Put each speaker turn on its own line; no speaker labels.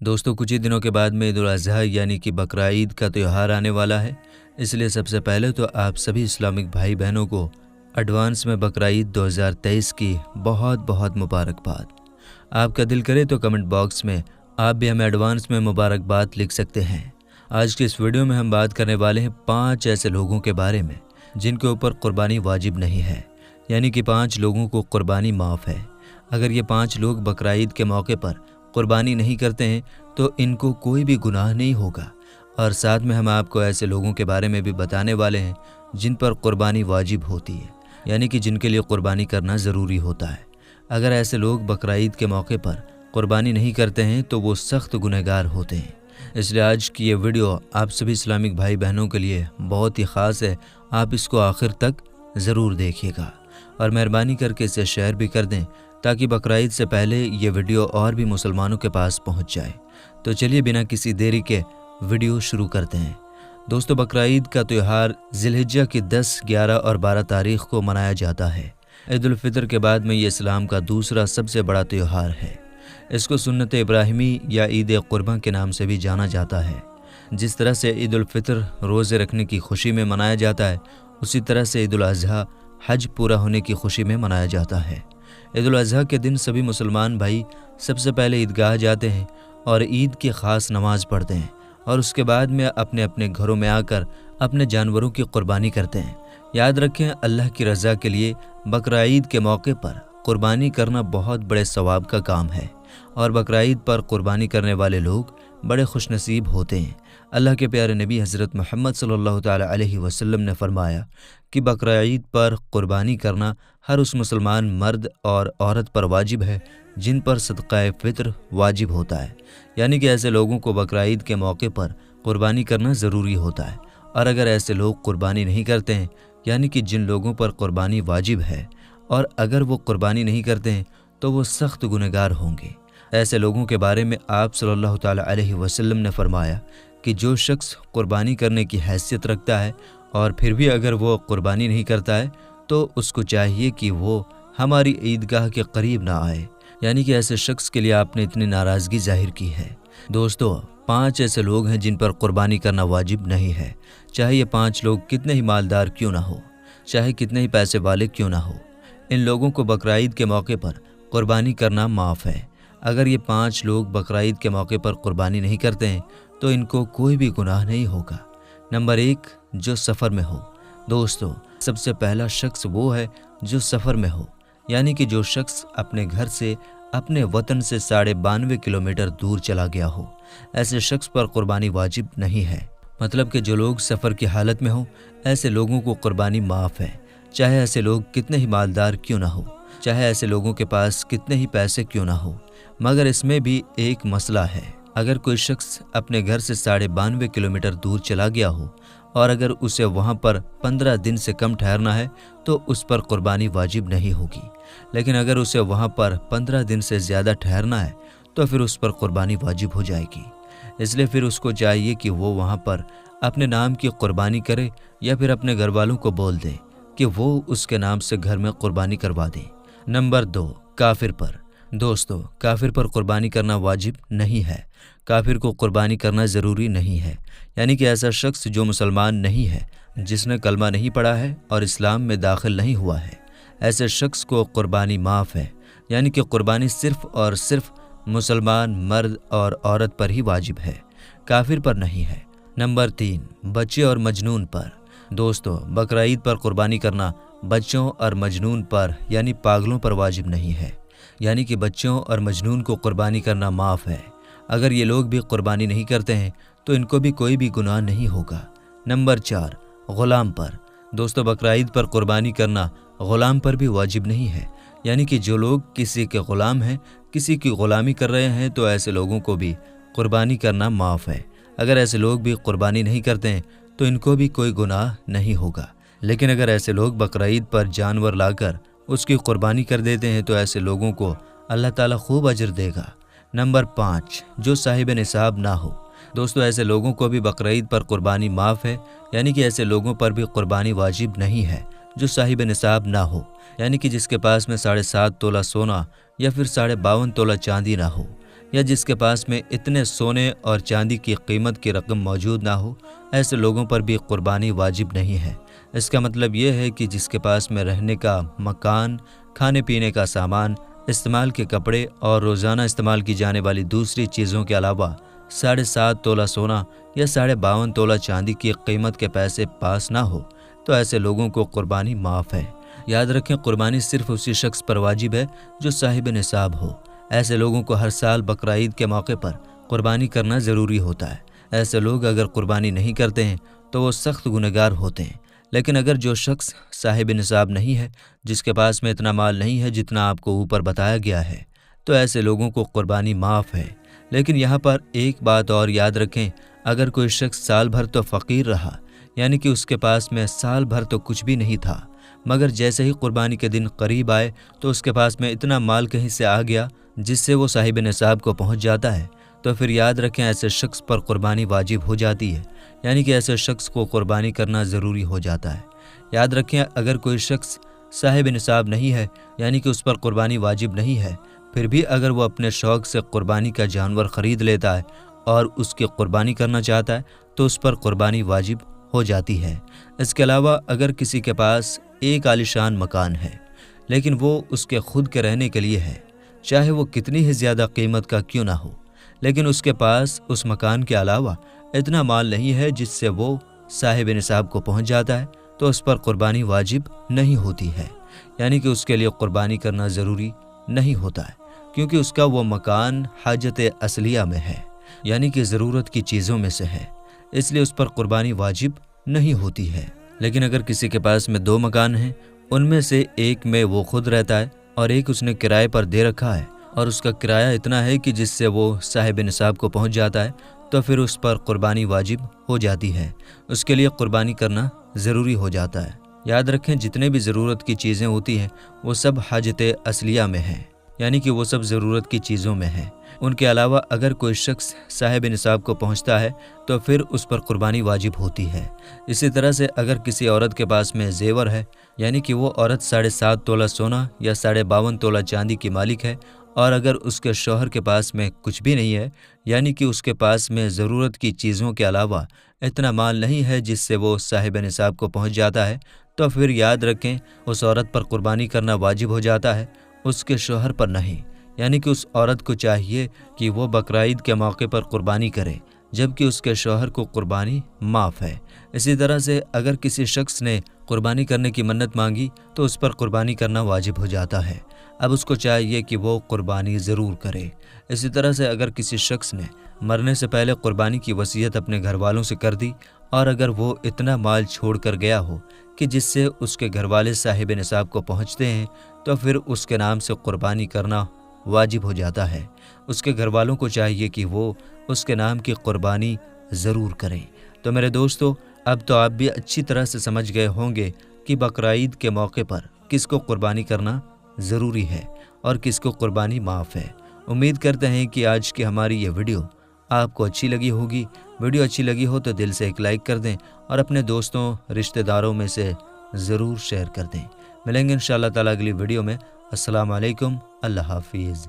दोस्तों, कुछ ही दिनों के बाद में ईद उल अज़हा यानी कि बकरा ईद का त्यौहार आने वाला है। इसलिए सबसे पहले तो आप सभी इस्लामिक भाई बहनों को एडवांस में बकरा ईद 2023 की बहुत बहुत मुबारकबाद। आपका दिल करे तो कमेंट बॉक्स में आप भी हमें एडवांस में मुबारकबाद लिख सकते हैं। आज की इस वीडियो में हम बात करने वाले हैं 5 ऐसे लोगों के बारे में जिनके ऊपर कुर्बानी वाजिब नहीं है, यानी कि 5 लोगों को कुर्बानी माफ़ है। अगर ये 5 लोग बकरा ईद के मौके पर कुर्बानी नहीं करते हैं तो इनको कोई भी गुनाह नहीं होगा। और साथ में हम आपको ऐसे लोगों के बारे में भी बताने वाले हैं जिन पर कुर्बानी वाजिब होती है, यानी कि जिनके लिए कुर्बानी करना ज़रूरी होता है। अगर ऐसे लोग बकरा ईद के मौके पर कुर्बानी नहीं करते हैं तो वो सख्त गुनहगार होते हैं। इसलिए आज की ये वीडियो आप सभी इस्लामिक भाई बहनों के लिए बहुत ही ख़ास है। आप इसको आखिर तक ज़रूर देखिएगा और मेहरबानी करके इसे शेयर भी कर दें ताकि बकरा ईद से पहले ये वीडियो और भी मुसलमानों के पास पहुंच जाए। तो चलिए बिना किसी देरी के वीडियो शुरू करते हैं। दोस्तों, बकरा ईद का त्यौहार ज़िलहिज्जा की 10, 11 और 12 तारीख को मनाया जाता है। ईद उल फितर के बाद में ये इस्लाम का दूसरा सबसे बड़ा त्यौहार है। इसको सुन्नत इब्राहिमी या ईद कुर्बा के नाम से भी जाना जाता है। जिस तरह से ईद उल फितर रोज़े रखने की खुशी में मनाया जाता है, उसी तरह से ईद उल अज़हा हज पूरा होने की खुशी में मनाया जाता है। ईद उल अज़हा के दिन सभी मुसलमान भाई सबसे पहले ईदगाह जाते हैं और ईद की ख़ास नमाज पढ़ते हैं और उसके बाद में अपने अपने घरों में आकर अपने जानवरों की कुर्बानी करते हैं। याद रखें, अल्लाह की रज़ा के लिए बकरा ईद के मौके पर कुर्बानी करना बहुत बड़े सवाब का काम है और बकरा ईद पर कुर्बानी करने वाले लोग बड़े खुशनसीब होते हैं। अल्लाह के प्यारे नबी हज़रत मोहम्मद सल्लल्लाहु ताला अलैहि वसल्लम ने फरमाया कि बकरा ईद पर कुर्बानी करना हर उस मुसलमान मर्द और औरत पर वाजिब है जिन पर सदक़ा फ़ित्र वाजिब होता है, यानी कि ऐसे लोगों को बकरा ईद के मौके पर कुर्बानी करना ज़रूरी होता है। और अगर ऐसे लोग कुर्बानी नहीं करते हैं, यानी कि जिन लोगों पर कुर्बानी वाजिब है और अगर वो कुर्बानी नहीं करते हैं तो वो सख्त गुनहगार होंगे। ऐसे लोगों के बारे में आप सल्लल्लाहु ताला अलैहि वसल्लम ने फरमाया कि जो शख्स कुर्बानी करने की हैसियत रखता है और फिर भी अगर वो कुर्बानी नहीं करता है तो उसको चाहिए कि वो हमारी ईदगाह के करीब ना आए, यानी कि ऐसे शख्स के लिए आपने इतनी नाराज़गी जाहिर की है। दोस्तों, 5 ऐसे लोग हैं जिन पर कुर्बानी करना वाजिब नहीं है, चाहे ये 5 लोग कितने ही मालदार क्यों ना हो, चाहे कितने ही पैसे वाले क्यों ना हो। इन लोगों को बकरा ईद के मौके पर कुर्बानी करना माफ़ है। अगर ये 5 लोग बकरा ईद के मौके पर कुर्बानी नहीं करते हैं तो इनको कोई भी गुनाह नहीं होगा। नंबर 1, जो सफ़र में हो। दोस्तों, सबसे पहला शख्स वो है जो सफ़र में हो, यानी कि जो शख्स अपने घर से अपने वतन से 92.5 किलोमीटर दूर चला गया हो, ऐसे शख्स पर कुर्बानी वाजिब नहीं है। मतलब कि जो लोग सफ़र की हालत में हो, ऐसे लोगों को कुर्बानी माफ़ है, चाहे ऐसे लोग कितने ही मालदार क्यों ना हो, चाहे ऐसे लोगों के पास कितने ही पैसे क्यों ना हो। मगर इसमें भी एक मसला है। अगर कोई शख्स अपने घर से 92.5 किलोमीटर दूर चला गया हो और अगर उसे वहाँ पर 15 दिन से कम ठहरना है तो उस पर कुर्बानी वाजिब नहीं होगी। लेकिन अगर उसे वहाँ पर 15 दिन से ज़्यादा ठहरना है तो फिर उस पर कुर्बानी वाजिब हो जाएगी। इसलिए फिर उसको चाहिए कि वो वहाँ पर अपने नाम की कुर्बानी करे या फिर अपने घर वालों को बोल दे कि वो उसके नाम से घर में कुर्बानी करवा दें। नंबर 2, काफिर पर। दोस्तों, काफिर पर कुर्बानी करना वाजिब नहीं है। काफिर को कुर्बानी करना ज़रूरी नहीं है, यानी कि ऐसा शख्स जो मुसलमान नहीं है, जिसने कलमा नहीं पढ़ा है और इस्लाम में दाखिल नहीं हुआ है, ऐसे शख्स को कुर्बानी माफ़ है, यानी कि कुर्बानी सिर्फ़ और सिर्फ मुसलमान मर्द और औरत पर ही वाजिब है, काफिर पर नहीं है। नंबर 3, बच्चे और मजनून पर। दोस्तों, बकरा ईद पर कुर्बानी करना बच्चों और मजनून पर यानी पागलों पर वाजिब नहीं है, यानी कि बच्चों और मजनून को कुर्बानी करना माफ़ है। अगर ये लोग भी कुर्बानी नहीं करते हैं तो इनको भी कोई भी गुनाह नहीं होगा। नंबर 4, ग़ुलाम पर। दोस्तों, बकरा ईद पर कुर्बानी करना ग़ुलाम पर भी वाजिब नहीं है, यानी कि जो लोग किसी के ग़ुलाम हैं, किसी की ग़ुलामी कर रहे हैं, तो ऐसे लोगों को भी कुर्बानी करना माफ़ है। अगर ऐसे लोग भी कुर्बानी नहीं करते हैं तो इनको भी कोई गुनाह नहीं होगा। लेकिन अगर ऐसे लोग बकरा ईद पर जानवर लाकर उसकी कुर्बानी कर देते हैं तो ऐसे लोगों को अल्लाह ताला खूब अजर देगा। नंबर 5, जो साहिब निसाब ना हो। दोस्तों, ऐसे लोगों को भी बकरा ईद पर कुर्बानी माफ़ है, यानी कि ऐसे लोगों पर भी कुर्बानी वाजिब नहीं है जो साहिब निसाब ना हो, यानी कि जिसके पास में 7.5 तोला सोना या फिर 52.5 तोला चांदी ना हो। یا جس کے پاس میں اتنے سونے اور چاندی کی قیمت کی رقم موجود نہ ہو، ایسے لوگوں پر بھی قربانی واجب نہیں ہے۔ اس کا مطلب یہ ہے کہ جس کے پاس میں رہنے کا مکان، کھانے پینے کا سامان، استعمال کے کپڑے اور روزانہ استعمال کی جانے والی دوسری چیزوں کے علاوہ 7.5 تولہ سونا یا 52.5 تولہ چاندی کی قیمت کے پیسے پاس نہ ہو، تو ایسے لوگوں کو قربانی معاف ہے۔ یاد رکھیں، قربانی صرف اسی شخص پر واجب ہے جو صاحب نصاب ہو۔ ایسے لوگوں کو ہر سال بقرعید کے موقع پر قربانی کرنا ضروری ہوتا ہے۔ ایسے لوگ اگر قربانی نہیں کرتے ہیں تو وہ سخت گنہگار ہوتے ہیں۔ لیکن اگر جو شخص صاحب نصاب نہیں ہے، جس کے پاس میں اتنا مال نہیں ہے جتنا آپ کو اوپر بتایا گیا ہے، تو ایسے لوگوں کو قربانی معاف ہے۔ لیکن یہاں پر ایک بات اور یاد رکھیں، اگر کوئی شخص سال بھر تو فقیر رہا، یعنی کہ اس کے پاس میں سال بھر تو کچھ بھی نہیں تھا، مگر جیسے ہی قربانی کے دن قریب آئے تو اس کے پاس میں اتنا مال کہیں سے آ گیا جس سے وہ صاحب نصاب کو پہنچ جاتا ہے، تو پھر یاد رکھیں ایسے شخص پر قربانی واجب ہو جاتی ہے، یعنی کہ ایسے شخص کو قربانی کرنا ضروری ہو جاتا ہے۔ یاد رکھیں، اگر کوئی شخص صاحب نصاب نہیں ہے، یعنی کہ اس پر قربانی واجب نہیں ہے، پھر بھی اگر وہ اپنے شوق سے قربانی کا جانور خرید لیتا ہے اور اس کی قربانی کرنا چاہتا ہے تو اس پر قربانی واجب ہو جاتی ہے۔ اس کے علاوہ اگر کسی کے پاس ایک عالیشان مکان ہے لیکن وہ اس کے خود کے رہنے کے لیے ہے، چاہے وہ کتنی ہی زیادہ قیمت کا کیوں نہ ہو، لیکن اس کے پاس اس مکان کے علاوہ اتنا مال نہیں ہے جس سے وہ صاحب نصاب کو پہنچ جاتا ہے، تو اس پر قربانی واجب نہیں ہوتی ہے، یعنی کہ اس کے لیے قربانی کرنا ضروری نہیں ہوتا ہے، کیونکہ اس کا وہ مکان حاجت اصلیہ میں ہے، یعنی کہ ضرورت کی چیزوں میں سے ہے، اس لیے اس پر قربانی واجب نہیں ہوتی ہے۔ لیکن اگر کسی کے پاس میں 2 مکان ہیں، ان میں سے ایک میں وہ خود رہتا ہے اور ایک اس نے کرائے پر دے رکھا ہے، اور اس کا کرایہ اتنا ہے کہ جس سے وہ صاحب نصاب کو پہنچ جاتا ہے، تو پھر اس پر قربانی واجب ہو جاتی ہے، اس کے لیے قربانی کرنا ضروری ہو جاتا ہے۔ یاد رکھیں، جتنے بھی ضرورت کی چیزیں ہوتی ہیں وہ سب حاجت اصلیہ میں ہیں، یعنی کہ وہ سب ضرورت کی چیزوں میں ہیں۔ ان کے علاوہ اگر کوئی شخص صاحب نصاب کو پہنچتا ہے تو پھر اس پر قربانی واجب ہوتی ہے۔ اسی طرح سے اگر کسی عورت کے پاس میں زیور ہے، یعنی کہ وہ عورت 7.5 تولہ سونا یا 52.5 تولہ چاندی کی مالک ہے، اور اگر اس کے شوہر کے پاس میں کچھ بھی نہیں ہے، یعنی کہ اس کے پاس میں ضرورت کی چیزوں کے علاوہ اتنا مال نہیں ہے جس سے وہ صاحب نصاب کو پہنچ جاتا ہے، تو پھر یاد رکھیں اس عورت پر قربانی کرنا واجب ہو جاتا ہے، اس کے شوہر پر نہیں۔ یعنی کہ اس عورت کو چاہیے کہ وہ بقرعید کے موقع پر قربانی کرے، جبکہ اس کے شوہر کو قربانی معاف ہے۔ اسی طرح سے اگر کسی شخص نے قربانی کرنے کی منت مانگی تو اس پر قربانی کرنا واجب ہو جاتا ہے، اب اس کو چاہیے کہ وہ قربانی ضرور کرے۔ اسی طرح سے اگر کسی شخص نے مرنے سے پہلے قربانی کی وصیت اپنے گھر والوں سے کر دی، اور اگر وہ اتنا مال چھوڑ کر گیا ہو کہ جس سے اس کے گھر والے صاحب نصاب کو پہنچتے ہیں، تو پھر اس کے نام سے قربانی کرنا واجب ہو جاتا ہے۔ اس کے گھر والوں کو چاہیے کہ وہ اس کے نام کی قربانی ضرور کریں۔ تو میرے دوستو، اب تو آپ بھی اچھی طرح سے سمجھ گئے ہوں گے کہ بقرعید کے موقع پر کس کو قربانی کرنا ضروری ہے اور کس کو قربانی معاف ہے۔ امید کرتے ہیں کہ آج کی ہماری یہ ویڈیو آپ کو اچھی لگی ہوگی۔ ویڈیو اچھی لگی ہو تو دل سے ایک لائک کر دیں اور اپنے دوستوں، رشتہ داروں میں سے ضرور شیئر کر دیں۔ ملیں گے انشاءاللہ تعالیٰ اگلی ویڈیو میں۔ السلام علیکم، اللہ حافظ۔